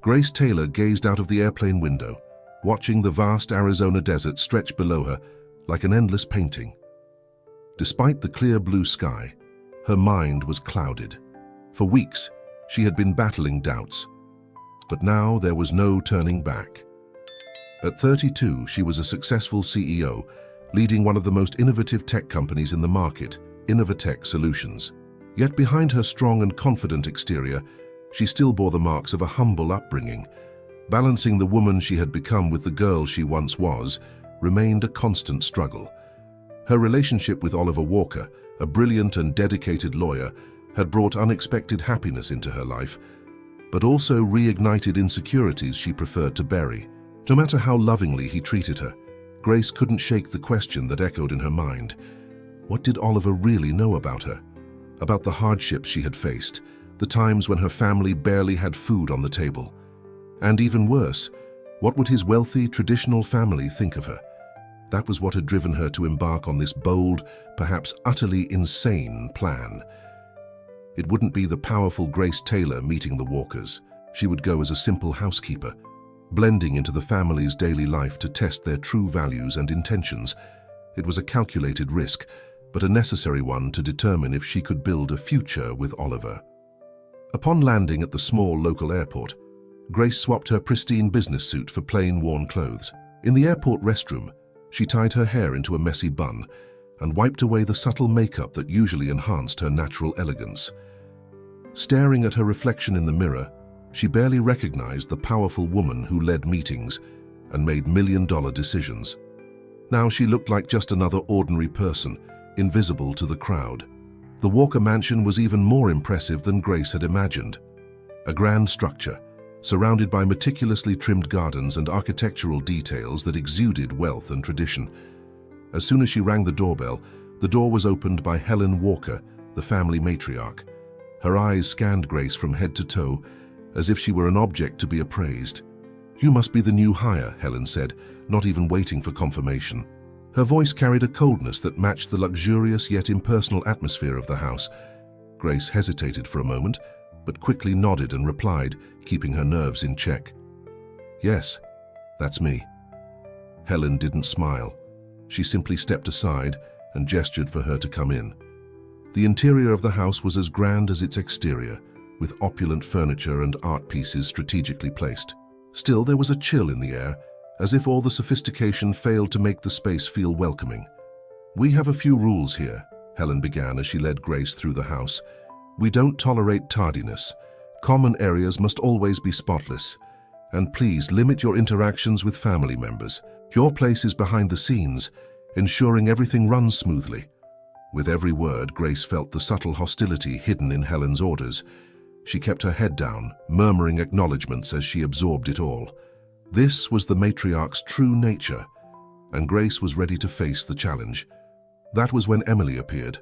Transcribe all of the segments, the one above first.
Grace Taylor gazed out of the airplane window, watching the vast Arizona desert stretch below her like an endless painting. Despite the clear blue sky, her mind was clouded. For weeks, she had been battling doubts, but now there was no turning back. At 32, she was a successful CEO, leading one of the most innovative tech companies in the market, Innovatech Solutions. Yet behind her strong and confident exterior, she still bore the marks of a humble upbringing. Balancing the woman she had become with the girl she once was remained a constant struggle. Her relationship with Oliver Walker, a brilliant and dedicated lawyer, had brought unexpected happiness into her life, but also reignited insecurities she preferred to bury. No matter how lovingly he treated her, Grace couldn't shake the question that echoed in her mind. What did Oliver really know about her? About the hardships she had faced, the times when her family barely had food on the table. And even worse, what would his wealthy, traditional family think of her? That was what had driven her to embark on this bold, perhaps utterly insane plan. It wouldn't be the powerful Grace Taylor meeting the Walkers. She would go as a simple housekeeper, blending into the family's daily life to test their true values and intentions. It was a calculated risk, but a necessary one to determine if she could build a future with Oliver. Upon landing at the small local airport, Grace swapped her pristine business suit for plain, worn clothes. In the airport restroom, she tied her hair into a messy bun and wiped away the subtle makeup that usually enhanced her natural elegance. Staring at her reflection in the mirror, she barely recognized the powerful woman who led meetings and made million-dollar decisions. Now she looked like just another ordinary person, invisible to the crowd. The Walker mansion was even more impressive than Grace had imagined. A grand structure, surrounded by meticulously trimmed gardens and architectural details that exuded wealth and tradition. As soon as she rang the doorbell, the door was opened by Helen Walker, the family matriarch. Her eyes scanned Grace from head to toe, as if she were an object to be appraised. "You must be the new hire," Helen said, not even waiting for confirmation. Her voice carried a coldness that matched the luxurious yet impersonal atmosphere of the house. Grace hesitated for a moment, but quickly nodded and replied, keeping her nerves in check. "Yes, that's me." Helen didn't smile. She simply stepped aside and gestured for her to come in. The interior of the house was as grand as its exterior, with opulent furniture and art pieces strategically placed. Still, there was a chill in the air, as if all the sophistication failed to make the space feel welcoming. "We have a few rules here," Helen began as she led Grace through the house. "We don't tolerate tardiness. Common areas must always be spotless. And please limit your interactions with family members. Your place is behind the scenes, ensuring everything runs smoothly." With every word, Grace felt the subtle hostility hidden in Helen's orders. She kept her head down, murmuring acknowledgments as she absorbed it all. This was the matriarch's true nature, and Grace was ready to face the challenge. That was when Emily appeared.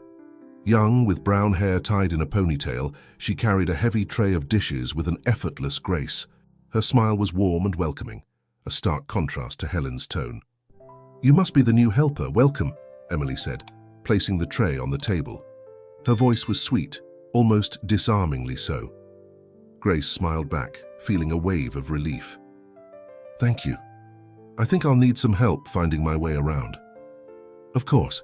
Young, with brown hair tied in a ponytail, she carried a heavy tray of dishes with an effortless grace. Her smile was warm and welcoming, a stark contrast to Helen's tone. "You must be the new helper. Welcome," Emily said, placing the tray on the table. Her voice was sweet, almost disarmingly so. Grace smiled back, feeling a wave of relief. "Thank you. I think I'll need some help finding my way around." "Of course.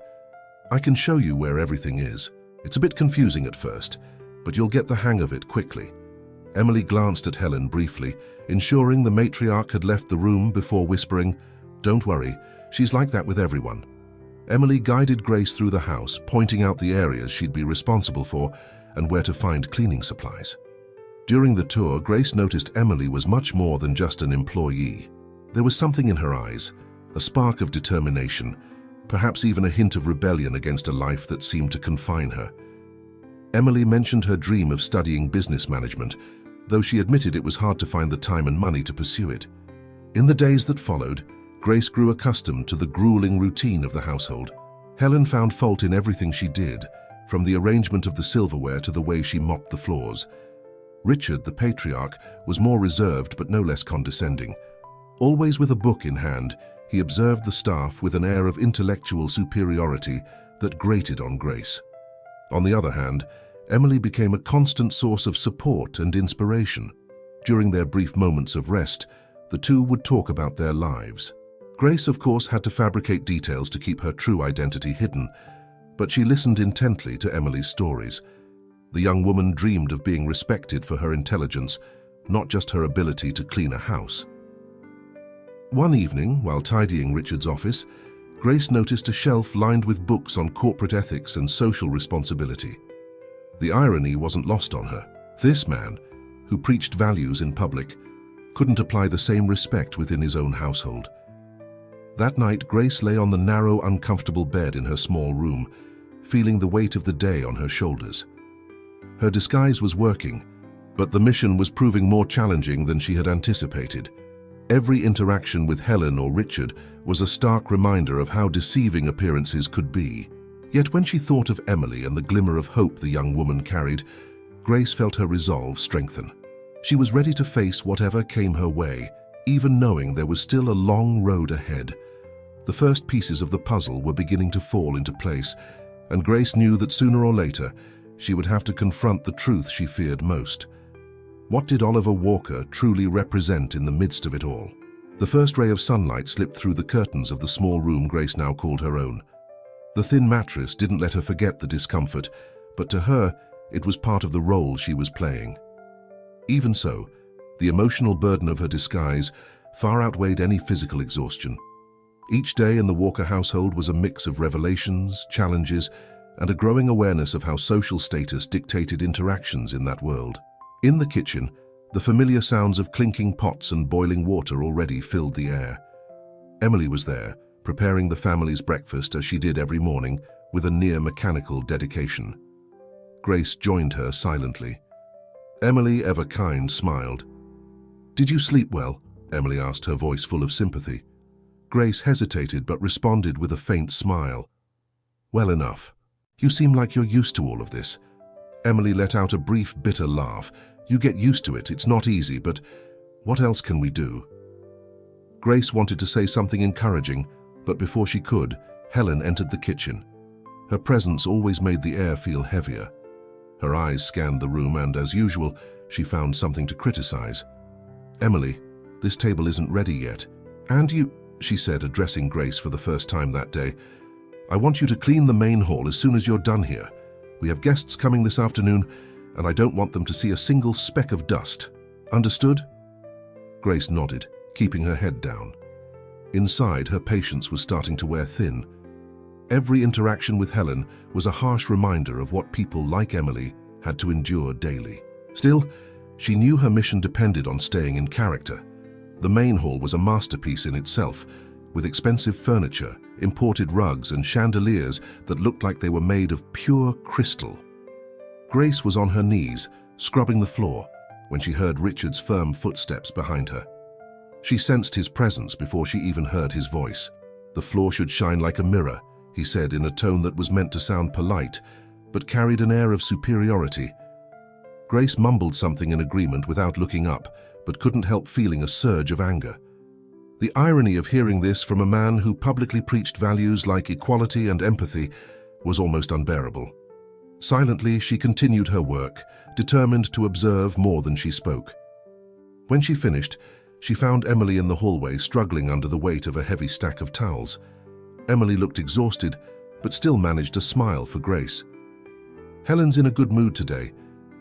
I can show you where everything is. It's a bit confusing at first, but you'll get the hang of it quickly." Emily glanced at Helen briefly, ensuring the matriarch had left the room before whispering, "Don't worry, she's like that with everyone." Emily guided Grace through the house, pointing out the areas she'd be responsible for and where to find cleaning supplies. During the tour, Grace noticed Emily was much more than just an employee. There was something in her eyes, a spark of determination, perhaps even a hint of rebellion against a life that seemed to confine her. Emily mentioned her dream of studying business management, though she admitted it was hard to find the time and money to pursue it. In the days that followed, Grace grew accustomed to the grueling routine of the household. Helen found fault in everything she did, from the arrangement of the silverware to the way she mopped the floors. Richard, the patriarch, was more reserved but no less condescending. Always with a book in hand, he observed the staff with an air of intellectual superiority that grated on Grace. On the other hand, Emily became a constant source of support and inspiration. During their brief moments of rest, the two would talk about their lives. Grace, of course, had to fabricate details to keep her true identity hidden, but she listened intently to Emily's stories. The young woman dreamed of being respected for her intelligence, not just her ability to clean a house. One evening, while tidying Richard's office, Grace noticed a shelf lined with books on corporate ethics and social responsibility. The irony wasn't lost on her. This man, who preached values in public, couldn't apply the same respect within his own household. That night, Grace lay on the narrow, uncomfortable bed in her small room, feeling the weight of the day on her shoulders. Her disguise was working, but the mission was proving more challenging than she had anticipated. Every interaction with Helen or Richard was a stark reminder of how deceiving appearances could be. Yet when she thought of Emily and the glimmer of hope the young woman carried, Grace felt her resolve strengthen. She was ready to face whatever came her way, even knowing there was still a long road ahead. The first pieces of the puzzle were beginning to fall into place, and Grace knew that sooner or later she would have to confront the truth she feared most. What did Oliver Walker truly represent in the midst of it all? The first ray of sunlight slipped through the curtains of the small room Grace now called her own. The thin mattress didn't let her forget the discomfort, but to her, it was part of the role she was playing. Even so, the emotional burden of her disguise far outweighed any physical exhaustion. Each day in the Walker household was a mix of revelations, challenges, and a growing awareness of how social status dictated interactions in that world. In the kitchen, the familiar sounds of clinking pots and boiling water already filled the air. Emily was there, preparing the family's breakfast as she did every morning, with a near-mechanical dedication. Grace joined her silently. Emily, ever kind, smiled. "Did you sleep well?" Emily asked, her voice full of sympathy. Grace hesitated but responded with a faint smile. "Well enough. You seem like you're used to all of this." Emily let out a brief, bitter laugh. "You get used to it, it's not easy, but what else can we do?" Grace wanted to say something encouraging, but before she could, Helen entered the kitchen. Her presence always made the air feel heavier. Her eyes scanned the room and, as usual, she found something to criticize. "Emily, this table isn't ready yet. And you," she said, addressing Grace for the first time that day, "I want you to clean the main hall as soon as you're done here. We have guests coming this afternoon, and I don't want them to see a single speck of dust. Understood?" Grace nodded, keeping her head down. Inside, her patience was starting to wear thin. Every interaction with Helen was a harsh reminder of what people like Emily had to endure daily. Still, she knew her mission depended on staying in character. The main hall was a masterpiece in itself, with expensive furniture, imported rugs, and chandeliers that looked like they were made of pure crystal. Grace was on her knees, scrubbing the floor, when she heard Richard's firm footsteps behind her. She sensed his presence before she even heard his voice. "The floor should shine like a mirror," he said in a tone that was meant to sound polite, but carried an air of superiority. Grace mumbled something in agreement without looking up, but couldn't help feeling a surge of anger. The irony of hearing this from a man who publicly preached values like equality and empathy was almost unbearable. Silently, she continued her work, determined to observe more than she spoke. When she finished, she found Emily in the hallway struggling under the weight of a heavy stack of towels. Emily looked exhausted, but still managed to smile for Grace. "Helen's in a good mood today.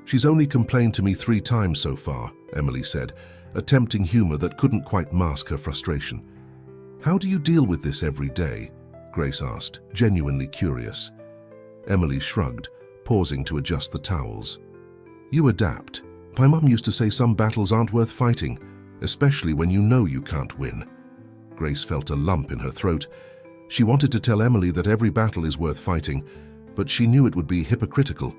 She's only complained to me 3 times so far," Emily said, attempting humor that couldn't quite mask her frustration. "How do you deal with this every day?" Grace asked, genuinely curious. Emily shrugged, pausing to adjust the towels. "You adapt. My mum used to say some battles aren't worth fighting, especially when you know you can't win." Grace felt a lump in her throat. She wanted to tell Emily that every battle is worth fighting, but she knew it would be hypocritical.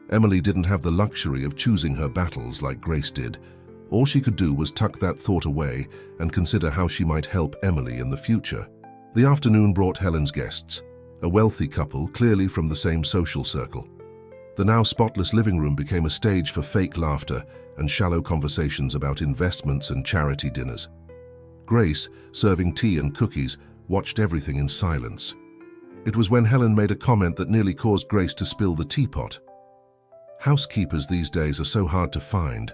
Emily didn't have the luxury of choosing her battles like Grace did. All she could do was tuck that thought away and consider how she might help Emily in the future. The afternoon brought Helen's guests, a wealthy couple clearly from the same social circle. The now spotless living room became a stage for fake laughter and shallow conversations about investments and charity dinners. Grace, serving tea and cookies, watched everything in silence. It was when Helen made a comment that nearly caused Grace to spill the teapot. "Housekeepers these days are so hard to find."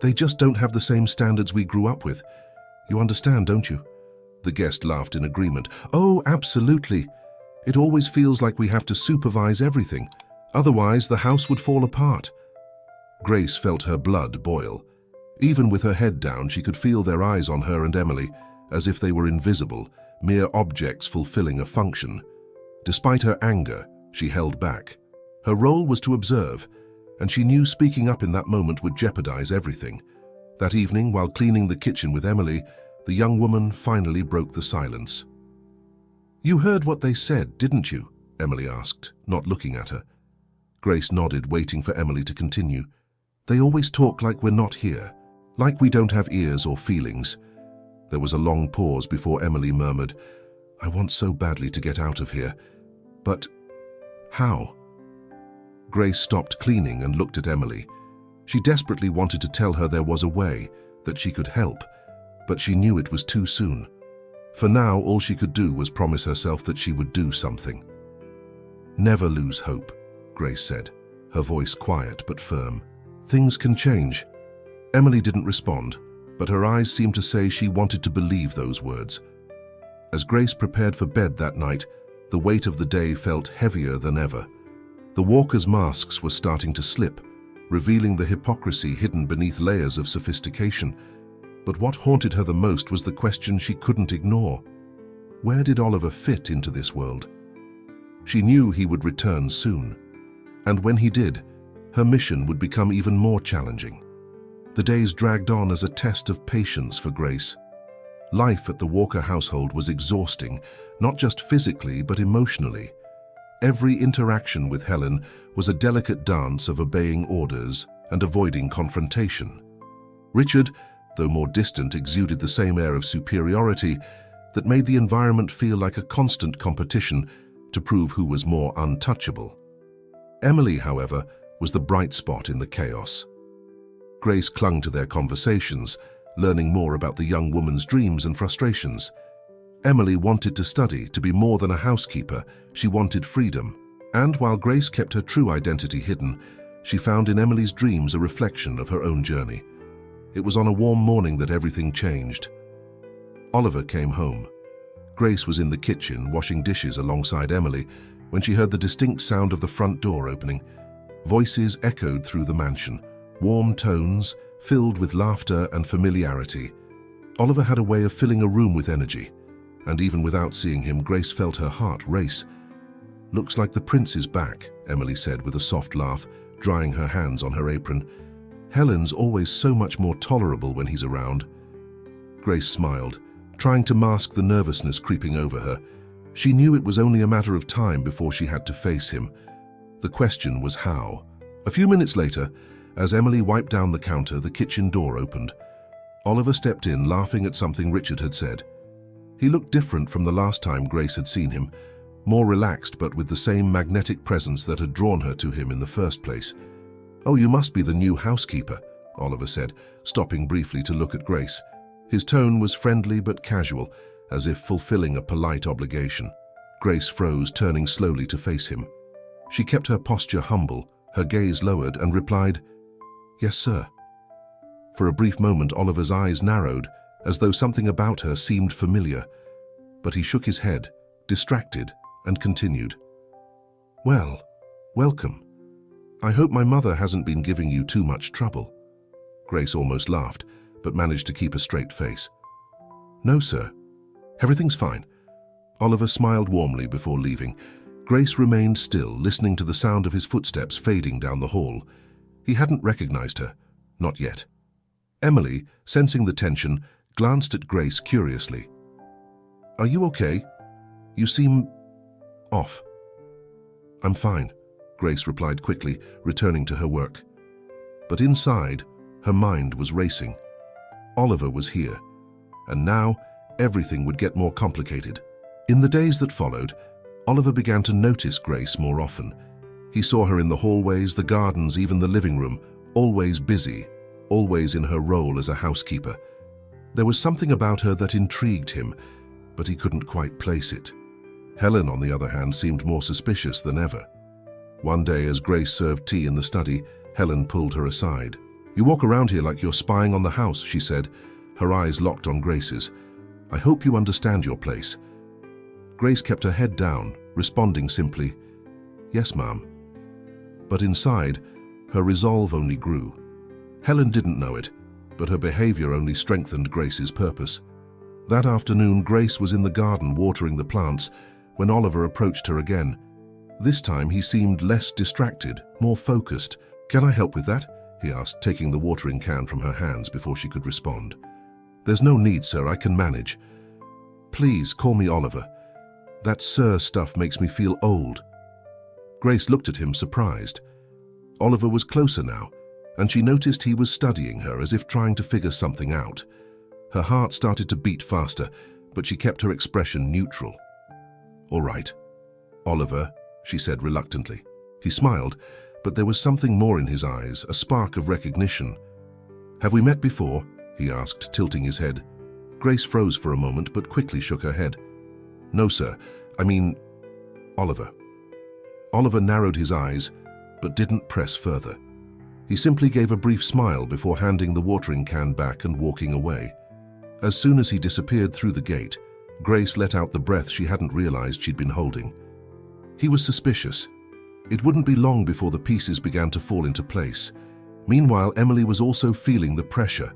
They just don't have the same standards we grew up with. You understand, don't you? The guest laughed in agreement. Oh, absolutely. It always feels like we have to supervise everything. Otherwise, the house would fall apart. Grace felt her blood boil. Even with her head down, she could feel their eyes on her and Emily, as if they were invisible, mere objects fulfilling a function. Despite her anger, she held back. Her role was to observe, and she knew speaking up in that moment would jeopardize everything. That evening, while cleaning the kitchen with Emily, the young woman finally broke the silence. "You heard what they said, didn't you?" Emily asked, not looking at her. Grace nodded, waiting for Emily to continue. "They always talk like we're not here, like we don't have ears or feelings." There was a long pause before Emily murmured, "I want so badly to get out of here. But how?" Grace stopped cleaning and looked at Emily. She desperately wanted to tell her there was a way, that she could help, but she knew it was too soon. For now, all she could do was promise herself that she would do something. "Never lose hope," Grace said, her voice quiet but firm. "Things can change." Emily didn't respond, but her eyes seemed to say she wanted to believe those words. As Grace prepared for bed that night, the weight of the day felt heavier than ever. The walkers' masks were starting to slip, revealing the hypocrisy hidden beneath layers of sophistication. But what haunted her the most was the question she couldn't ignore. Where did Oliver fit into this world? She knew he would return soon. And when he did, her mission would become even more challenging. The days dragged on as a test of patience for Grace. Life at the Walker household was exhausting, not just physically but emotionally. Every interaction with Helen was a delicate dance of obeying orders and avoiding confrontation. Richard, though more distant, exuded the same air of superiority that made the environment feel like a constant competition to prove who was more untouchable. Emily, however, was the bright spot in the chaos. Grace clung to their conversations, learning more about the young woman's dreams and frustrations. Emily wanted to study, to be more than a housekeeper. She wanted freedom. And while Grace kept her true identity hidden, she found in Emily's dreams a reflection of her own journey. It was on a warm morning that everything changed. Oliver came home. Grace was in the kitchen, washing dishes alongside Emily, when she heard the distinct sound of the front door opening. Voices echoed through the mansion, warm tones filled with laughter and familiarity. Oliver had a way of filling a room with energy, and even without seeing him, Grace felt her heart race. "Looks like the prince is back," Emily said with a soft laugh, drying her hands on her apron. "Helen's always so much more tolerable when he's around." Grace smiled, trying to mask the nervousness creeping over her. She knew it was only a matter of time before she had to face him. The question was how. A few minutes later, as Emily wiped down the counter, the kitchen door opened. Oliver stepped in, laughing at something Richard had said. He looked different from the last time Grace had seen him, more relaxed but with the same magnetic presence that had drawn her to him in the first place. "Oh, you must be the new housekeeper," Oliver said, stopping briefly to look at Grace. His tone was friendly but casual, as if fulfilling a polite obligation. Grace froze, turning slowly to face him. She kept her posture humble, her gaze lowered, and replied, "Yes, sir." For a brief moment, Oliver's eyes narrowed, as though something about her seemed familiar. But he shook his head, distracted, and continued. "Well, welcome. I hope my mother hasn't been giving you too much trouble." Grace almost laughed, but managed to keep a straight face. "No, sir. Everything's fine." Oliver smiled warmly before leaving. Grace remained still, listening to the sound of his footsteps fading down the hall. He hadn't recognized her. Not yet. Emily, sensing the tension, glanced at Grace curiously. "Are you okay? You seem off." "I'm fine," Grace replied quickly, returning to her work. But inside, her mind was racing. Oliver was here, and now everything would get more complicated. In the days that followed, Oliver began to notice Grace more often. He saw her in the hallways, the gardens, even the living room, always busy, always in her role as a housekeeper. There was something about her that intrigued him, but he couldn't quite place it. Helen, on the other hand, seemed more suspicious than ever. One day, as Grace served tea in the study, Helen pulled her aside. "You walk around here like you're spying on the house," she said, her eyes locked on Grace's. "I hope you understand your place." Grace kept her head down, responding simply, "Yes, ma'am." But inside, her resolve only grew. Helen didn't know it, but her behavior only strengthened Grace's purpose. That afternoon, Grace was in the garden watering the plants when Oliver approached her again. This time he seemed less distracted, more focused. "Can I help with that?" he asked, taking the watering can from her hands before she could respond. "There's no need, sir. I can manage." "Please, call me Oliver. That sir stuff makes me feel old." Grace looked at him, surprised. Oliver was closer now, and she noticed he was studying her as if trying to figure something out. Her heart started to beat faster, but she kept her expression neutral. "All right, Oliver," she said reluctantly. He smiled, but there was something more in his eyes, a spark of recognition. "Have we met before?" he asked, tilting his head. Grace froze for a moment, but quickly shook her head. "No, sir. I mean, Oliver." Oliver narrowed his eyes, but didn't press further. He simply gave a brief smile before handing the watering can back and walking away. As soon as he disappeared through the gate, Grace let out the breath she hadn't realized she'd been holding. He was suspicious. It wouldn't be long before the pieces began to fall into place. Meanwhile, Emily was also feeling the pressure.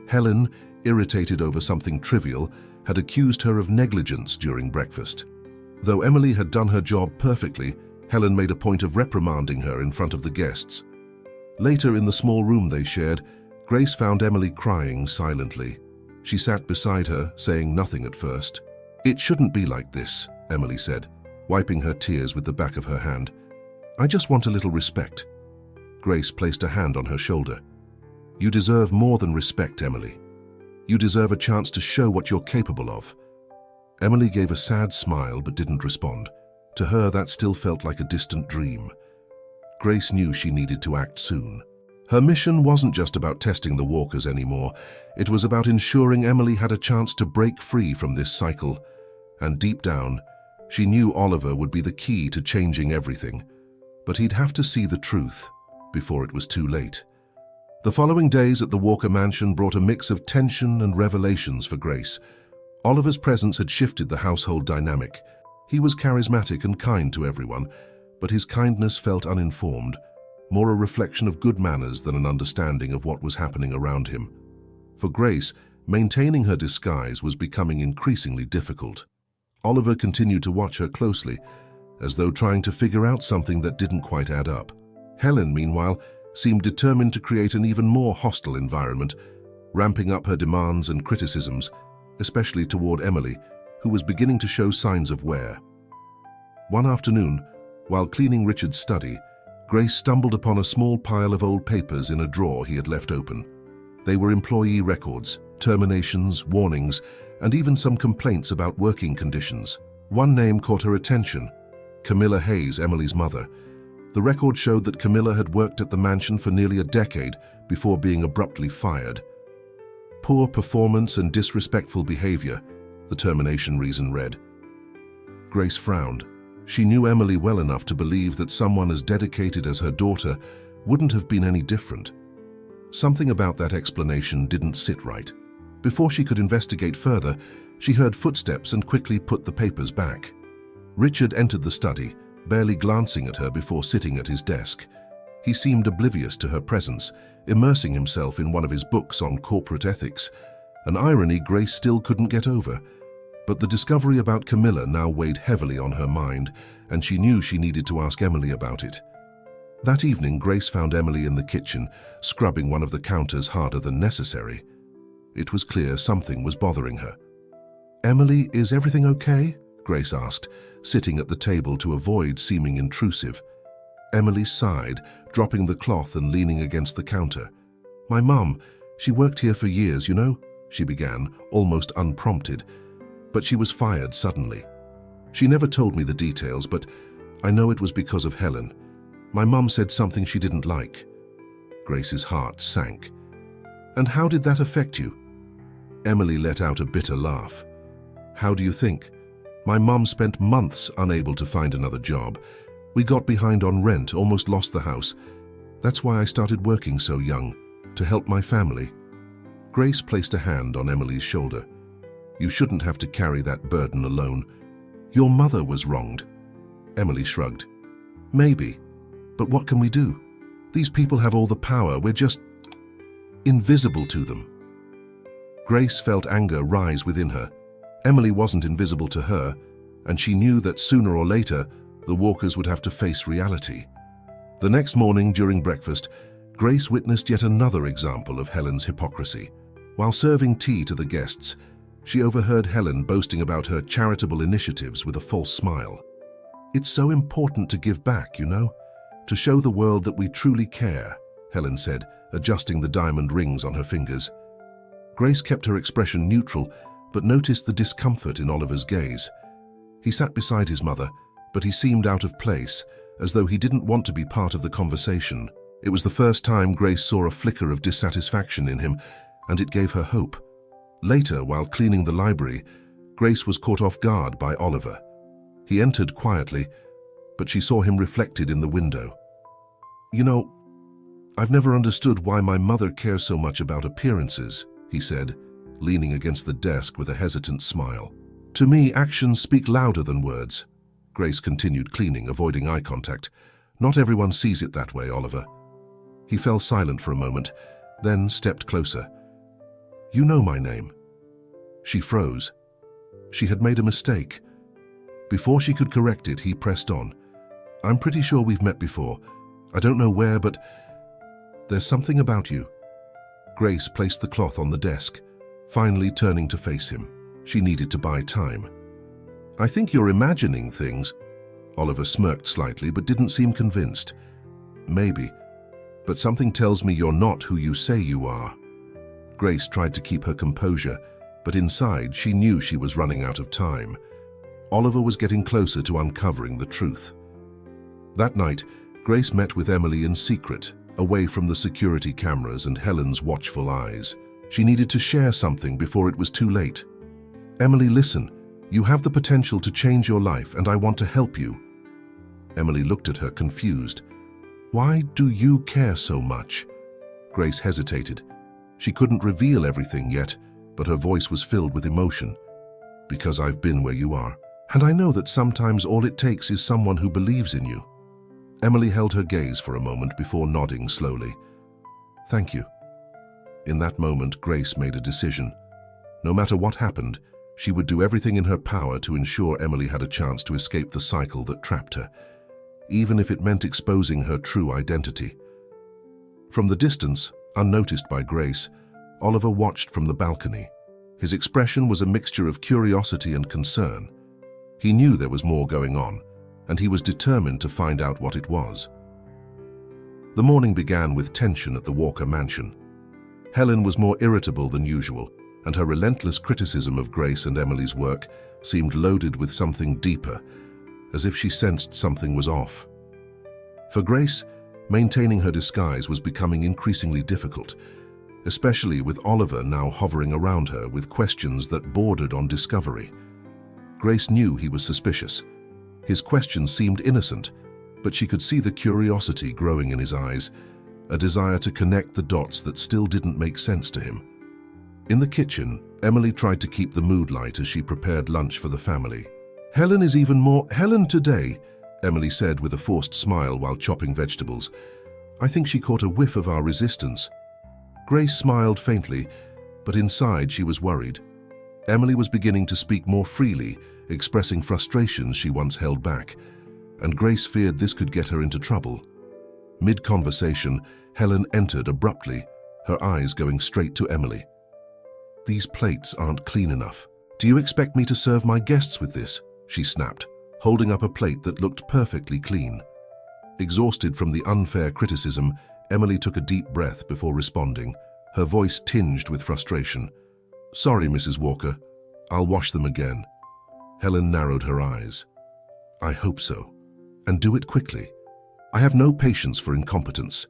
Helen, irritated over something trivial, had accused her of negligence during breakfast. Though Emily had done her job perfectly, Helen made a point of reprimanding her in front of the guests. Later, in the small room they shared, Grace found Emily crying silently. She sat beside her, saying nothing at first. "It shouldn't be like this," Emily said, wiping her tears with the back of her hand. "I just want a little respect." Grace placed a hand on her shoulder. "You deserve more than respect, Emily. You deserve a chance to show what you're capable of." Emily gave a sad smile but didn't respond. To her, that still felt like a distant dream. Grace knew she needed to act soon. Her mission wasn't just about testing the walkers anymore. It was about ensuring Emily had a chance to break free from this cycle. And deep down, she knew Oliver would be the key to changing everything. But he'd have to see the truth before it was too late. The following days at the Walker mansion brought a mix of tension and revelations for Grace. Oliver's presence had shifted the household dynamic. He was charismatic and kind to everyone, but his kindness felt uninformed, more a reflection of good manners than an understanding of what was happening around him. For Grace, maintaining her disguise was becoming increasingly difficult. Oliver continued to watch her closely, as though trying to figure out something that didn't quite add up. Helen, meanwhile, seemed determined to create an even more hostile environment, ramping up her demands and criticisms, especially toward Emily, who was beginning to show signs of wear. One afternoon, while cleaning Richard's study, Grace stumbled upon a small pile of old papers in a drawer he had left open. They were employee records, terminations, warnings, and even some complaints about working conditions. One name caught her attention: Camilla Hayes, Emily's mother. The record showed that Camilla had worked at the mansion for nearly a decade before being abruptly fired. Poor performance and disrespectful behavior, the termination reason read. Grace frowned. She knew Emily well enough to believe that someone as dedicated as her daughter wouldn't have been any different. Something about that explanation didn't sit right. Before she could investigate further, she heard footsteps and quickly put the papers back. Richard entered the study, barely glancing at her before sitting at his desk. He seemed oblivious to her presence, immersing himself in one of his books on corporate ethics, an irony Grace still couldn't get over. But the discovery about Camilla now weighed heavily on her mind, and she knew she needed to ask Emily about it. That evening, Grace found Emily in the kitchen, scrubbing one of the counters harder than necessary. It was clear something was bothering her. "Emily, is everything okay?" Grace asked, sitting at the table to avoid seeming intrusive. Emily sighed, dropping the cloth and leaning against the counter. "My mum, she worked here for years, you know," she began, almost unprompted. But she was fired suddenly. "She never told me the details, but I know it was because of Helen. My mum said something she didn't like." Grace's heart sank. "And how did that affect you?" Emily let out a bitter laugh. "How do you think? My mum spent months unable to find another job. We got behind on rent, almost lost the house. That's why I started working so young. to help my family. Grace placed a hand on Emily's shoulder. You shouldn't have to carry that burden alone. Your mother was wronged. Emily shrugged. Maybe, but what can we do? These people have all the power. We're just invisible to them. Grace felt anger rise within her. Emily wasn't invisible to her, and she knew that sooner or later, the Walkers would have to face reality. The next morning during breakfast, Grace witnessed yet another example of Helen's hypocrisy. While serving tea to the guests, she overheard Helen boasting about her charitable initiatives with a false smile. It's so important to give back, you know, to show the world that we truly care, Helen said, adjusting the diamond rings on her fingers. Grace kept her expression neutral, but noticed the discomfort in Oliver's gaze. He sat beside his mother, but he seemed out of place, as though he didn't want to be part of the conversation. It was the first time Grace saw a flicker of dissatisfaction in him, and it gave her hope. Later, while cleaning the library, Grace was caught off guard by Oliver. He entered quietly, but she saw him reflected in the window. You know, I've never understood why my mother cares so much about appearances, he said, leaning against the desk with a hesitant smile. To me, actions speak louder than words. Grace continued cleaning, avoiding eye contact. Not everyone sees it that way, Oliver. He fell silent for a moment, then stepped closer. You know my name. She froze. She had made a mistake. Before she could correct it, he pressed on. I'm pretty sure we've met before. I don't know where, but there's something about you. Grace placed the cloth on the desk, finally turning to face him. She needed to buy time. I think you're imagining things. Oliver smirked slightly, but didn't seem convinced. Maybe, but something tells me you're not who you say you are. Grace tried to keep her composure, but inside she knew she was running out of time. Oliver was getting closer to uncovering the truth. That night, Grace met with Emily in secret, away from the security cameras and Helen's watchful eyes. She needed to share something before it was too late. Emily, listen. You have the potential to change your life, and I want to help you. Emily looked at her, confused. Why do you care so much? Grace hesitated. She couldn't reveal everything yet, but her voice was filled with emotion. Because I've been where you are, and I know that sometimes all it takes is someone who believes in you. Emily held her gaze for a moment before nodding slowly. Thank you. In that moment, Grace made a decision. No matter what happened, she would do everything in her power to ensure Emily had a chance to escape the cycle that trapped her, even if it meant exposing her true identity. From the distance, unnoticed by Grace, Oliver watched from the balcony. His expression was a mixture of curiosity and concern. He knew there was more going on, and he was determined to find out what it was. The morning began with tension at the Walker mansion. Helen was more irritable than usual, and her relentless criticism of Grace and Emily's work seemed loaded with something deeper, as if she sensed something was off. For Grace, maintaining her disguise was becoming increasingly difficult, especially with Oliver now hovering around her with questions that bordered on discovery. Grace knew he was suspicious. His questions seemed innocent, but she could see the curiosity growing in his eyes, a desire to connect the dots that still didn't make sense to him. In the kitchen, Emily tried to keep the mood light as she prepared lunch for the family. Helen is even more Helen today, Emily said with a forced smile while chopping vegetables. I think she caught a whiff of our resistance. Grace smiled faintly, but inside she was worried. Emily was beginning to speak more freely, expressing frustrations she once held back, and Grace feared this could get her into trouble. Mid-conversation, Helen entered abruptly, her eyes going straight to Emily. These plates aren't clean enough. Do you expect me to serve my guests with this? She snapped, holding up a plate that looked perfectly clean. Exhausted from the unfair criticism, Emily took a deep breath before responding, her voice tinged with frustration. Sorry, Mrs. Walker. I'll wash them again. Helen narrowed her eyes. I hope so. And do it quickly. I have no patience for incompetence.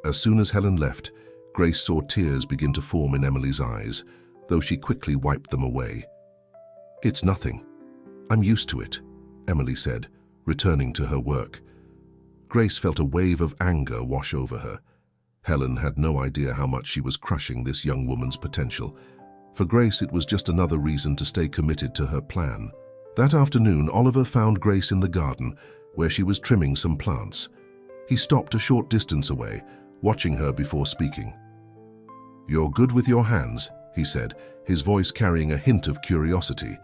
As soon as Helen left, Grace saw tears begin to form in Emily's eyes, though she quickly wiped them away. It's nothing. I'm used to it, Emily said, returning to her work. Grace felt a wave of anger wash over her. Helen had no idea how much she was crushing this young woman's potential. For Grace, it was just another reason to stay committed to her plan. That afternoon, Oliver found Grace in the garden, where she was trimming some plants. He stopped a short distance away, watching her before speaking. "You're good with your hands," he said, his voice carrying a hint of curiosity.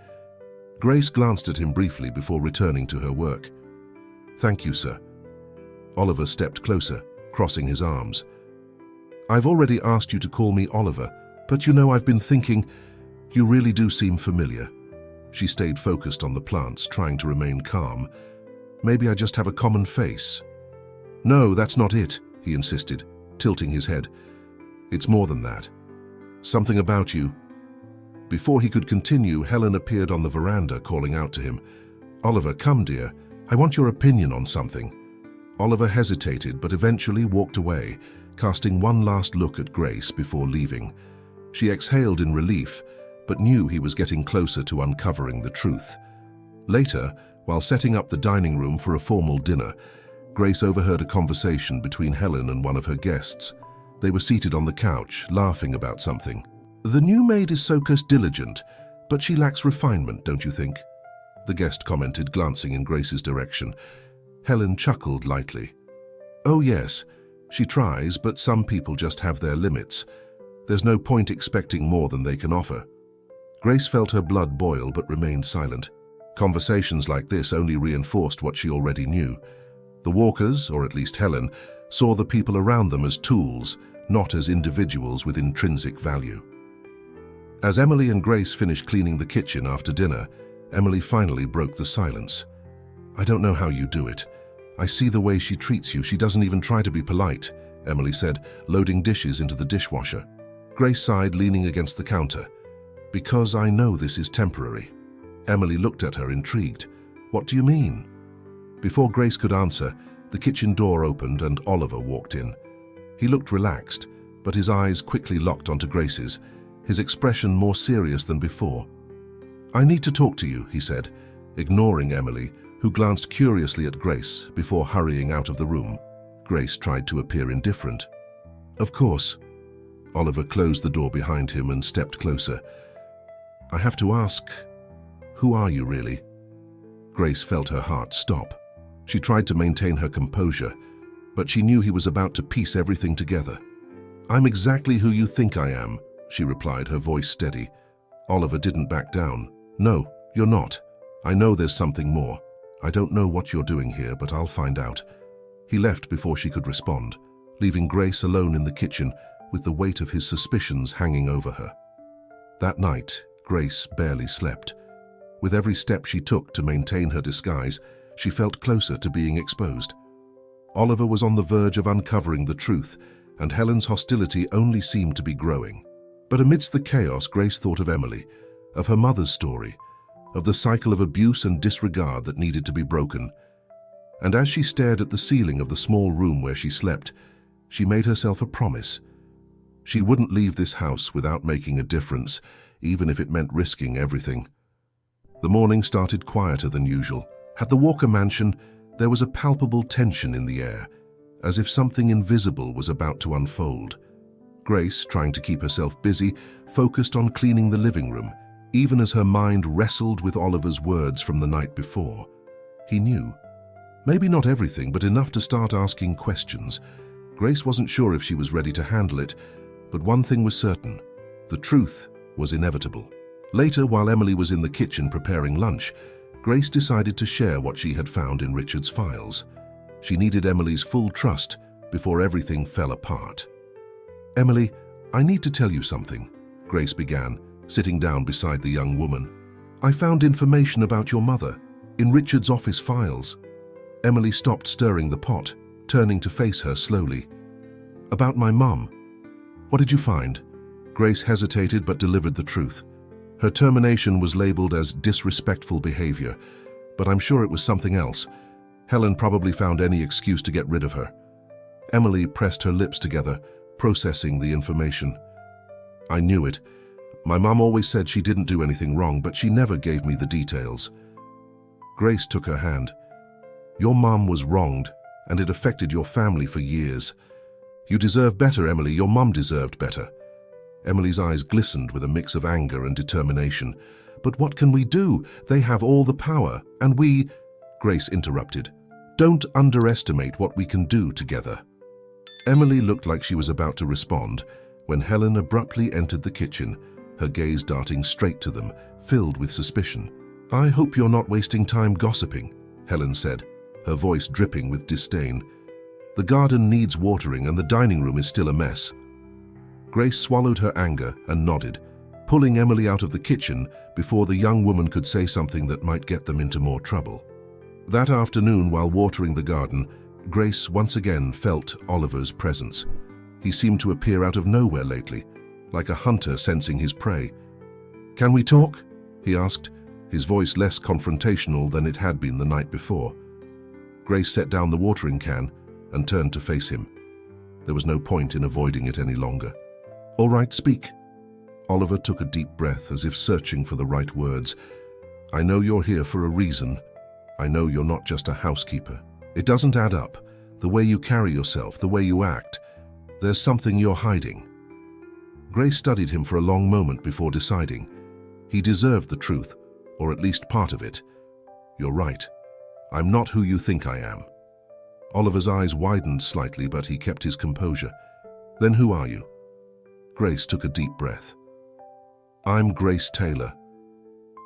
Grace glanced at him briefly before returning to her work. "Thank you, sir." Oliver stepped closer, crossing his arms. "I've already asked you to call me Oliver, but you know, I've been thinking, you really do seem familiar." She stayed focused on the plants, trying to remain calm. "Maybe I just have a common face." "No, that's not it," he insisted, tilting his head. "It's more than that. Something about you." Before he could continue, Helen appeared on the veranda, calling out to him. "Oliver, come, dear. I want your opinion on something." Oliver hesitated, but eventually walked away, casting one last look at Grace before leaving. She exhaled in relief, but knew he was getting closer to uncovering the truth. Later, while setting up the dining room for a formal dinner, Grace overheard a conversation between Helen and one of her guests. They were seated on the couch, laughing about something. "The new maid is so diligent, but she lacks refinement, don't you think?" the guest commented, glancing in Grace's direction. Helen chuckled lightly. "Oh yes, she tries, but some people just have their limits. There's no point expecting more than they can offer." Grace felt her blood boil but remained silent. Conversations like this only reinforced what she already knew. The Walkers, or at least Helen, saw the people around them as tools, not as individuals with intrinsic value. As Emily and Grace finished cleaning the kitchen after dinner, Emily finally broke the silence. "I don't know how you do it. I see the way she treats you. She doesn't even try to be polite," Emily said, loading dishes into the dishwasher. Grace sighed, leaning against the counter. "Because I know this is temporary." Emily looked at her, intrigued. "What do you mean?" Before Grace could answer, the kitchen door opened and Oliver walked in. He looked relaxed, but his eyes quickly locked onto Grace's, his expression more serious than before. "I need to talk to you," he said, ignoring Emily, who glanced curiously at Grace before hurrying out of the room. Grace tried to appear indifferent. "Of course." Oliver closed the door behind him and stepped closer. "I have to ask, who are you really?" Grace felt her heart stop. She tried to maintain her composure, but she knew he was about to piece everything together. "I'm exactly who you think I am," she replied, her voice steady. Oliver didn't back down. "No, you're not. I know there's something more. I don't know what you're doing here, but I'll find out." He left before she could respond, leaving Grace alone in the kitchen with the weight of his suspicions hanging over her. That night, Grace barely slept. With every step she took to maintain her disguise, she felt closer to being exposed. Oliver was on the verge of uncovering the truth, and Helen's hostility only seemed to be growing. But amidst the chaos, Grace thought of Emily, of her mother's story, of the cycle of abuse and disregard that needed to be broken. And as she stared at the ceiling of the small room where she slept, she made herself a promise. She wouldn't leave this house without making a difference, even if it meant risking everything. The morning started quieter than usual. At the Walker mansion, there was a palpable tension in the air, as if something invisible was about to unfold. Grace, trying to keep herself busy, focused on cleaning the living room, even as her mind wrestled with Oliver's words from the night before. He knew. Maybe not everything, but enough to start asking questions. Grace wasn't sure if she was ready to handle it, but one thing was certain: the truth was inevitable. Later, while Emily was in the kitchen preparing lunch, Grace decided to share what she had found in Richard's files. She needed Emily's full trust before everything fell apart. "Emily, I need to tell you something," Grace began, sitting down beside the young woman. "I found information about your mother in Richard's office files." Emily stopped stirring the pot, turning to face her slowly. "About my mum. What did you find?" Grace hesitated but delivered the truth. Her termination was labeled as disrespectful behavior, but I'm sure it was something else. Helen probably found any excuse to get rid of her. Emily pressed her lips together, processing the information. "I knew it. My mom always said she didn't do anything wrong, but she never gave me the details." Grace took her hand. "Your mom was wronged, and it affected your family for years. You deserve better, Emily. Your mum deserved better. Emily's eyes glistened with a mix of anger and determination. But what can we do? They have all the power, and we... Grace interrupted. Don't underestimate what we can do together. Emily looked like she was about to respond when Helen abruptly entered the kitchen, her gaze darting straight to them, filled with suspicion. I hope you're not wasting time gossiping, Helen said, her voice dripping with disdain. The garden needs watering and the dining room is still a mess. Grace swallowed her anger and nodded, pulling Emily out of the kitchen before the young woman could say something that might get them into more trouble. That afternoon, while watering the garden, Grace once again felt Oliver's presence. He seemed to appear out of nowhere lately, like a hunter sensing his prey. Can we talk? He asked, his voice less confrontational than it had been the night before. Grace set down the watering can and turned to face him. There was no point in avoiding it any longer. All right, speak. Oliver took a deep breath as if searching for the right words. I know you're here for a reason. I know you're not just a housekeeper. It doesn't add up. The way you carry yourself, the way you act. There's something you're hiding. Grace studied him for a long moment before deciding. He deserved the truth, or at least part of it. You're right. I'm not who you think I am. Oliver's eyes widened slightly, but he kept his composure. Then who are you? Grace took a deep breath. I'm Grace Taylor.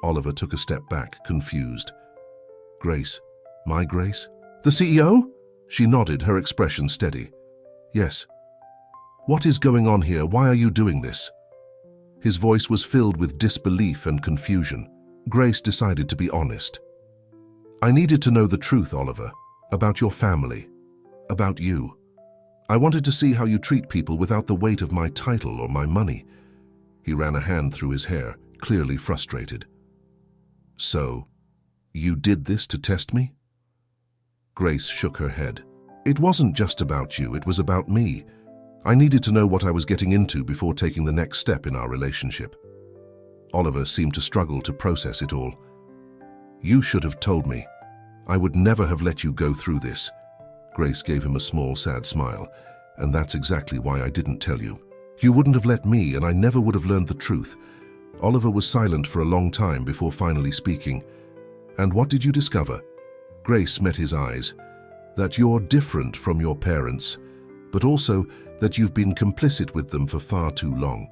Oliver took a step back, confused. Grace? My Grace? The CEO? She nodded, her expression steady. Yes. What is going on here? Why are you doing this? His voice was filled with disbelief and confusion. Grace decided to be honest. I needed to know the truth, Oliver, about your family, about you. I wanted to see how you treat people without the weight of my title or my money. He ran a hand through his hair, clearly frustrated. So, you did this to test me? Grace shook her head. It wasn't just about you, it was about me. I needed to know what I was getting into before taking the next step in our relationship. Oliver seemed to struggle to process it all. You should have told me. I would never have let you go through this. Grace gave him a small, sad smile. And that's exactly why I didn't tell you. You wouldn't have let me, and I never would have learned the truth. Oliver was silent for a long time before finally speaking. And what did you discover? Grace met his eyes. That you're different from your parents, but also that you've been complicit with them for far too long.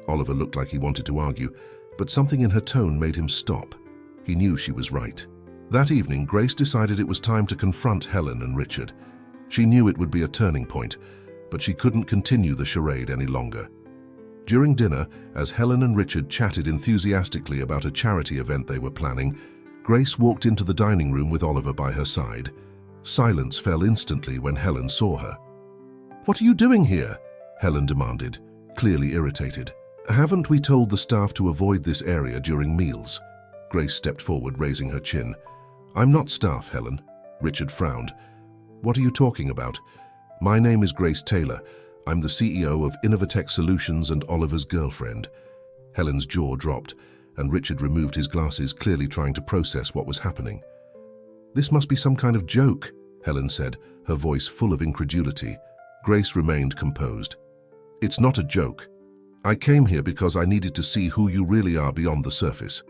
Oliver looked like he wanted to argue, but something in her tone made him stop. He knew she was right. That evening, Grace decided it was time to confront Helen and Richard. She knew it would be a turning point, but she couldn't continue the charade any longer. During dinner, as Helen and Richard chatted enthusiastically about a charity event they were planning, Grace walked into the dining room with Oliver by her side. Silence fell instantly when Helen saw her. What are you doing here? Helen demanded, clearly irritated. Haven't we told the staff to avoid this area during meals? Grace stepped forward, raising her chin. I'm not staff, Helen. Richard frowned. What are you talking about? My name is Grace Taylor. I'm the CEO of Innovatech Solutions and Oliver's girlfriend. Helen's jaw dropped, and Richard removed his glasses, clearly trying to process what was happening. This must be some kind of joke, Helen said, her voice full of incredulity. Grace remained composed. It's not a joke. I came here because I needed to see who you really are beyond the surface.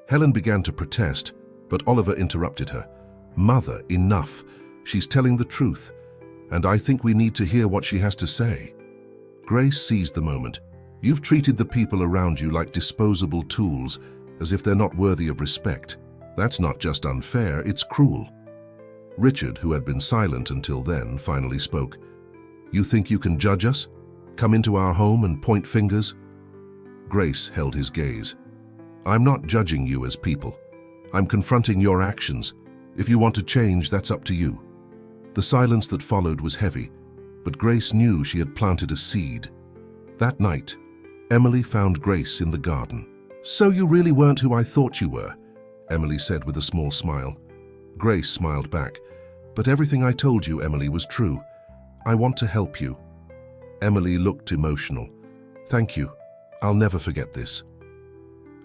Helen began to protest, but Oliver interrupted her. Mother, enough. She's telling the truth, and I think we need to hear what she has to say. Grace seized the moment. You've treated the people around you like disposable tools, as if they're not worthy of respect. That's not just unfair, it's cruel. Richard, who had been silent until then, finally spoke. You think you can judge us? Come into our home and point fingers? Grace held his gaze. I'm not judging you as people. I'm confronting your actions. If you want to change, that's up to you. The silence that followed was heavy, but Grace knew she had planted a seed. That night, Emily found Grace in the garden. So you really weren't who I thought you were, Emily said with a small smile. Grace smiled back. But everything I told you, Emily, was true. I want to help you. Emily looked emotional. Thank you. I'll never forget this.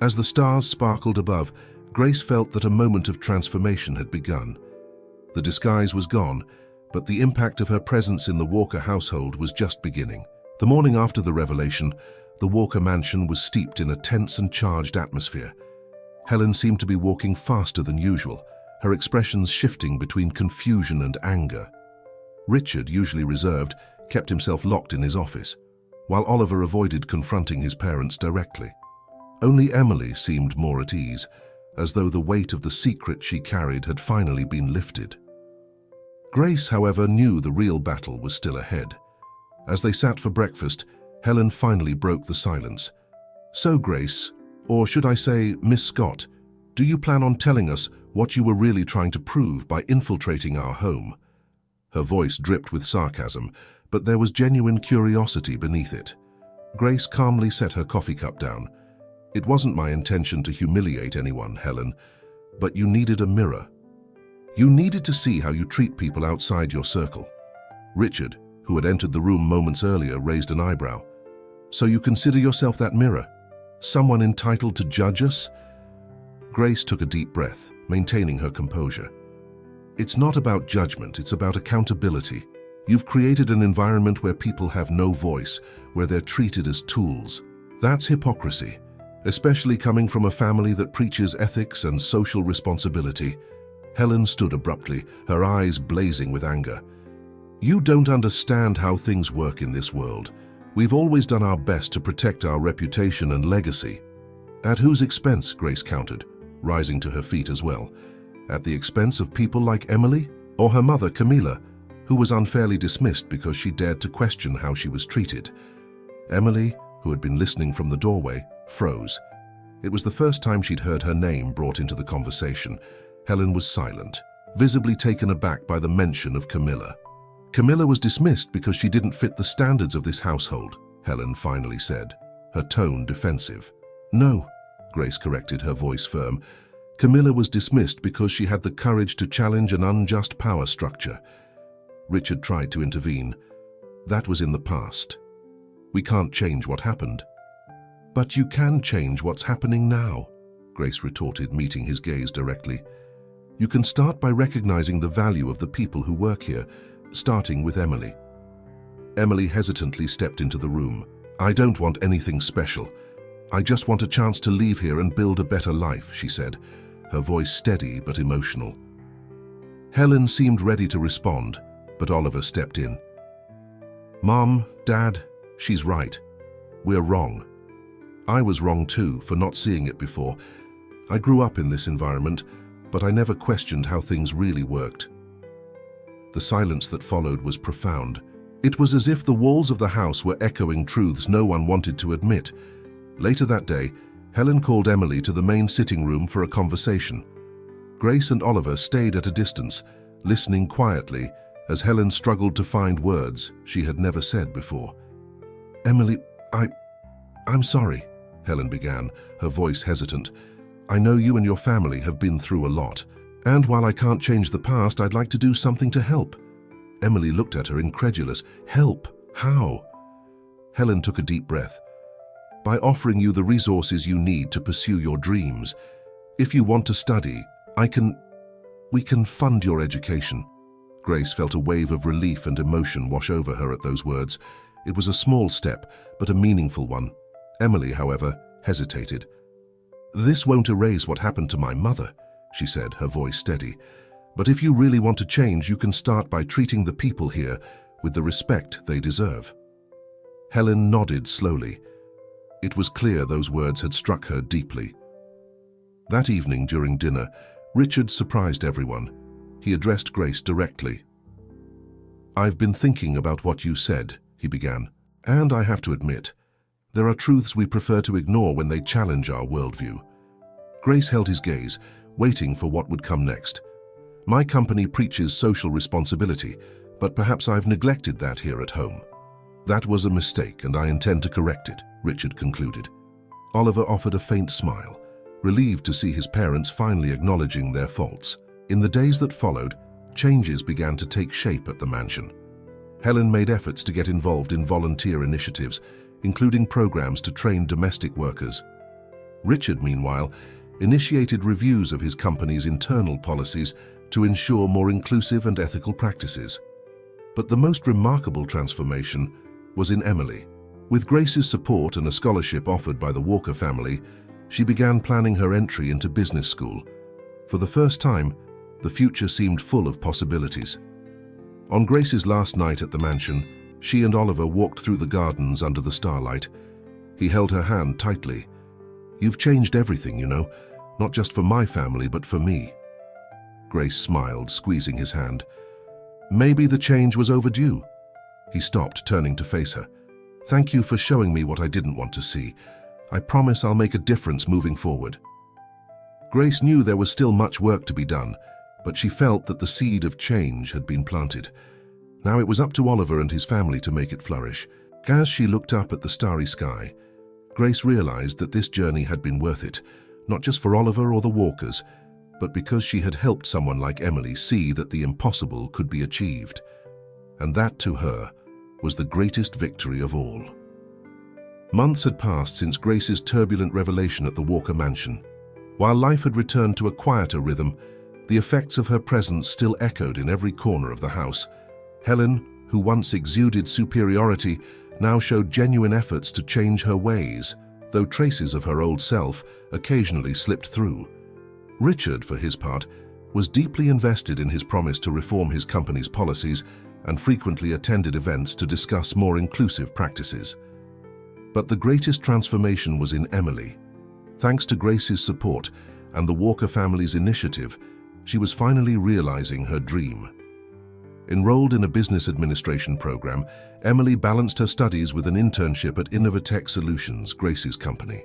As the stars sparkled above, Grace felt that a moment of transformation had begun. The disguise was gone, but the impact of her presence in the Walker household was just beginning. The morning after the revelation, the Walker mansion was steeped in a tense and charged atmosphere. Helen seemed to be walking faster than usual, her expressions shifting between confusion and anger. Richard, usually reserved, kept himself locked in his office, while Oliver avoided confronting his parents directly. Only Emily seemed more at ease, as though the weight of the secret she carried had finally been lifted. Grace, however, knew the real battle was still ahead. As they sat for breakfast, Helen finally broke the silence. "So, Grace, or should I say Miss Scott, do you plan on telling us what you were really trying to prove by infiltrating our home?" Her voice dripped with sarcasm, but there was genuine curiosity beneath it. Grace calmly set her coffee cup down. "It wasn't my intention to humiliate anyone, Helen, but you needed a mirror. You needed to see how you treat people outside your circle." Richard, who had entered the room moments earlier, raised an eyebrow. "So you consider yourself that mirror? Someone entitled to judge us?" Grace took a deep breath, maintaining her composure. "It's not about judgment, it's about accountability. You've created an environment where people have no voice, where they're treated as tools. That's hypocrisy, especially coming from a family that preaches ethics and social responsibility." Helen stood abruptly, her eyes blazing with anger. "You don't understand how things work in this world. We've always done our best to protect our reputation and legacy." "At whose expense?" Grace countered, rising to her feet as well. "At the expense of people like Emily? Or her mother, Camilla, who was unfairly dismissed because she dared to question how she was treated?" Emily, who had been listening from the doorway, froze. It was the first time she'd heard her name brought into the conversation. Helen was silent, visibly taken aback by the mention of Camilla. "Camilla was dismissed because she didn't fit the standards of this household," Helen finally said, her tone defensive. "No," Grace corrected, her voice firm. "Camilla was dismissed because she had the courage to challenge an unjust power structure." Richard tried to intervene. "That was in the past. We can't change what happened." "But you can change what's happening now," Grace retorted, meeting his gaze directly. "You can start by recognizing the value of the people who work here, starting with Emily." Emily hesitantly stepped into the room. "I don't want anything special. I just want a chance to leave here and build a better life," she said, her voice steady but emotional. Helen seemed ready to respond, but Oliver stepped in. "Mom, Dad, she's right. We're wrong. I was wrong too for not seeing it before. I grew up in this environment, but I never questioned how things really worked." The silence that followed was profound. It was as if the walls of the house were echoing truths no one wanted to admit. Later that day, Helen called Emily to the main sitting room for a conversation. Grace and Oliver stayed at a distance, listening quietly as Helen struggled to find words she had never said before. "Emily, I'm sorry," Helen began, her voice hesitant. "I know you and your family have been through a lot. And while I can't change the past, I'd like to do something to help." Emily looked at her, incredulous. "Help? How?" Helen took a deep breath. "By offering you the resources you need to pursue your dreams. If you want to study, we can fund your education." Grace felt a wave of relief and emotion wash over her at those words. It was a small step, but a meaningful one. Emily, however, hesitated. "This won't erase what happened to my mother," she said, her voice steady. "But if you really want to change, you can start by treating the people here with the respect they deserve." Helen nodded slowly. It was clear those words had struck her deeply. That evening during dinner, Richard surprised everyone. He addressed Grace directly. "I've been thinking about what you said," he began, "and I have to admit, there are truths we prefer to ignore when they challenge our worldview." Grace held his gaze, waiting for what would come next. "My company preaches social responsibility, but perhaps I've neglected that here at home." "That was a mistake, and I intend to correct it," Richard concluded. Oliver offered a faint smile, relieved to see his parents finally acknowledging their faults. In the days that followed, changes began to take shape at the mansion. Helen made efforts to get involved in volunteer initiatives, including programs to train domestic workers. Richard, meanwhile, initiated reviews of his company's internal policies to ensure more inclusive and ethical practices. But the most remarkable transformation was in Emily. With Grace's support and a scholarship offered by the Walker family, she began planning her entry into business school. For the first time, the future seemed full of possibilities. On Grace's last night at the mansion, she and Oliver walked through the gardens under the starlight. He held her hand tightly. "You've changed everything, you know, not just for my family, but for me." Grace smiled, squeezing his hand. "Maybe the change was overdue." He stopped, turning to face her. "Thank you for showing me what I didn't want to see. I promise I'll make a difference moving forward." Grace knew there was still much work to be done, but she felt that the seed of change had been planted. Now it was up to Oliver and his family to make it flourish. As she looked up at the starry sky, Grace realized that this journey had been worth it, not just for Oliver or the Walkers, but because she had helped someone like Emily see that the impossible could be achieved. And that, to her, was the greatest victory of all. Months had passed since Grace's turbulent revelation at the Walker mansion. While life had returned to a quieter rhythm, the effects of her presence still echoed in every corner of the house. Helen, who once exuded superiority, now showed genuine efforts to change her ways, though traces of her old self occasionally slipped through. Richard, for his part, was deeply invested in his promise to reform his company's policies and frequently attended events to discuss more inclusive practices. But the greatest transformation was in Emily. Thanks to Grace's support and the Walker family's initiative, she was finally realizing her dream. Enrolled in a business administration program, Emily balanced her studies with an internship at Innovatech Solutions, Grace's company.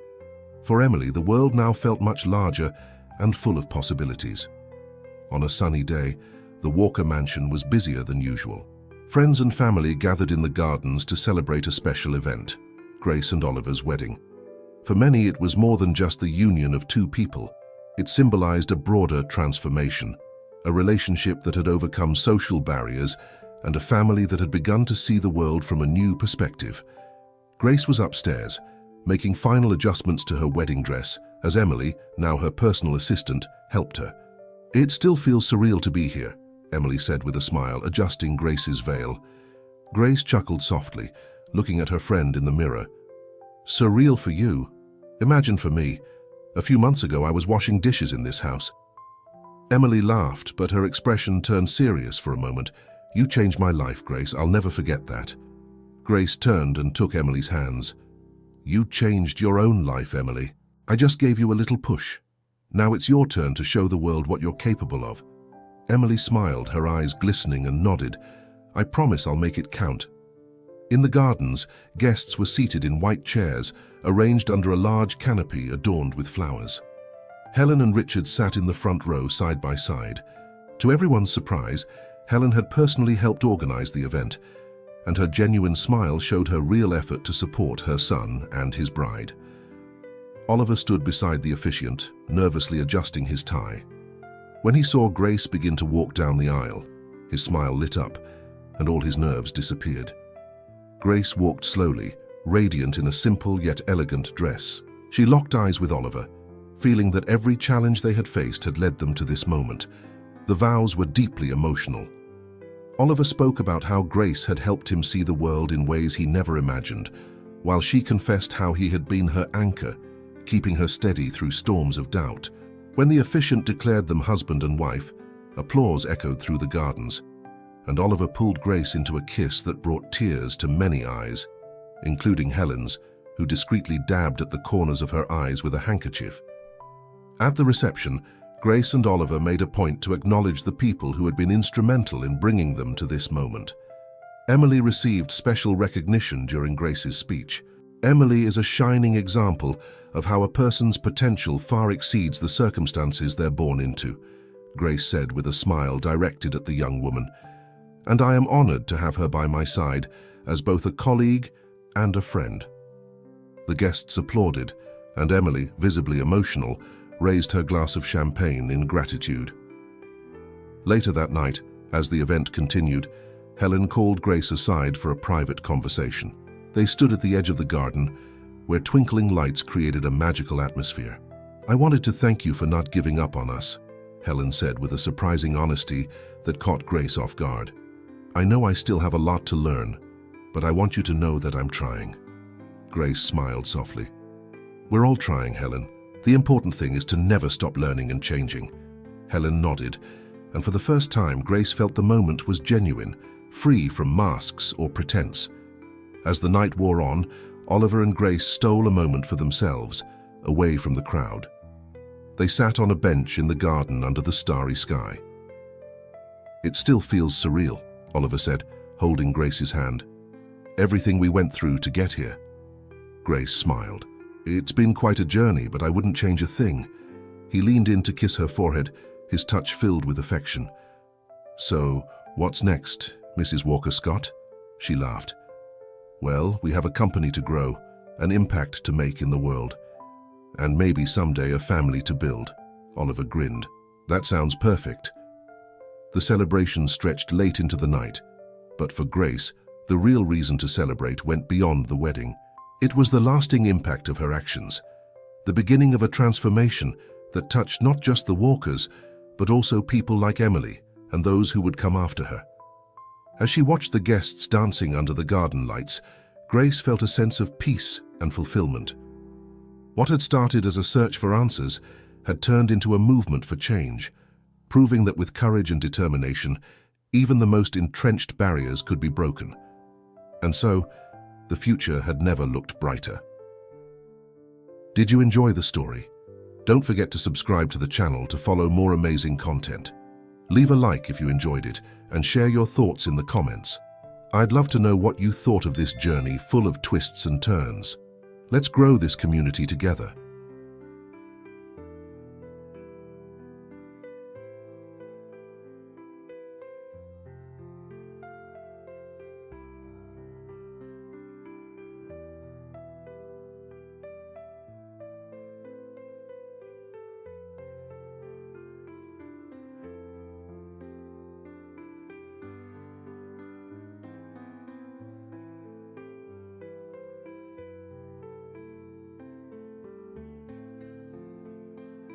For Emily, the world now felt much larger and full of possibilities. On a sunny day, the Walker mansion was busier than usual. Friends and family gathered in the gardens to celebrate a special event, Grace and Oliver's wedding. For many, it was more than just the union of two people. It symbolized a broader transformation, a relationship that had overcome social barriers, and a family that had begun to see the world from a new perspective. Grace was upstairs, making final adjustments to her wedding dress, as Emily, now her personal assistant, helped her. "It still feels surreal to be here," Emily said with a smile, adjusting Grace's veil. Grace chuckled softly, looking at her friend in the mirror. "Surreal for you? Imagine for me. A few months ago, I was washing dishes in this house." Emily laughed, but her expression turned serious for a moment. "You changed my life, Grace. I'll never forget that." Grace turned and took Emily's hands. "You changed your own life, Emily. I just gave you a little push. Now it's your turn to show the world what you're capable of." Emily smiled, her eyes glistening, and nodded. "I promise I'll make it count." In the gardens, guests were seated in white chairs, arranged under a large canopy adorned with flowers. Helen and Richard sat in the front row side by side. To everyone's surprise, Helen had personally helped organize the event, and her genuine smile showed her real effort to support her son and his bride. Oliver stood beside the officiant, nervously adjusting his tie. When he saw Grace begin to walk down the aisle, his smile lit up, and all his nerves disappeared. Grace walked slowly, radiant in a simple yet elegant dress. She locked eyes with Oliver, feeling that every challenge they had faced had led them to this moment. The vows were deeply emotional. Oliver spoke about how Grace had helped him see the world in ways he never imagined, while she confessed how he had been her anchor, keeping her steady through storms of doubt. When the officiant declared them husband and wife, applause echoed through the gardens, and Oliver pulled Grace into a kiss that brought tears to many eyes, including Helen's, who discreetly dabbed at the corners of her eyes with a handkerchief. At the reception, Grace and Oliver made a point to acknowledge the people who had been instrumental in bringing them to this moment. Emily received special recognition during Grace's speech. Emily is a shining example of how a person's potential far exceeds the circumstances they're born into, Grace said with a smile directed at the young woman. And I am honored to have her by my side as both a colleague and a friend. The guests applauded, and Emily, visibly emotional, raised her glass of champagne in gratitude. Later that night, as the event continued, Helen called Grace aside for a private conversation. They stood at the edge of the garden, where twinkling lights created a magical atmosphere. "I wanted to thank you for not giving up on us," Helen said with a surprising honesty that caught Grace off guard. I know I still have a lot to learn, but I want you to know that I'm trying." Grace smiled softly. "We're all trying, Helen. The important thing is to never stop learning and changing." Helen nodded, and for the first time, Grace felt the moment was genuine, free from masks or pretense. As the night wore on, Oliver and Grace stole a moment for themselves, away from the crowd. They sat on a bench in the garden under the starry sky. "It still feels surreal," Oliver said, holding Grace's hand. "Everything we went through to get here." Grace smiled. "It's been quite a journey, but I wouldn't change a thing." He leaned in to kiss her forehead, his touch filled with affection. "So, what's next, Mrs. Walker-Scott?" She laughed. "Well, we have a company to grow, an impact to make in the world, and maybe someday a family to build." Oliver grinned. "That sounds perfect." The celebration stretched late into the night, but for Grace, the real reason to celebrate went beyond the wedding. It was the lasting impact of her actions, the beginning of a transformation that touched not just the Walkers, but also people like Emily and those who would come after her. As she watched the guests dancing under the garden lights, Grace felt a sense of peace and fulfillment. What had started as a search for answers had turned into a movement for change, proving that with courage and determination, even the most entrenched barriers could be broken. And so, the future had never looked brighter. Did you enjoy the story? Don't forget to subscribe to the channel to follow more amazing content. Leave a like if you enjoyed it and share your thoughts in the comments. I'd love to know what you thought of this journey full of twists and turns. Let's grow this community together.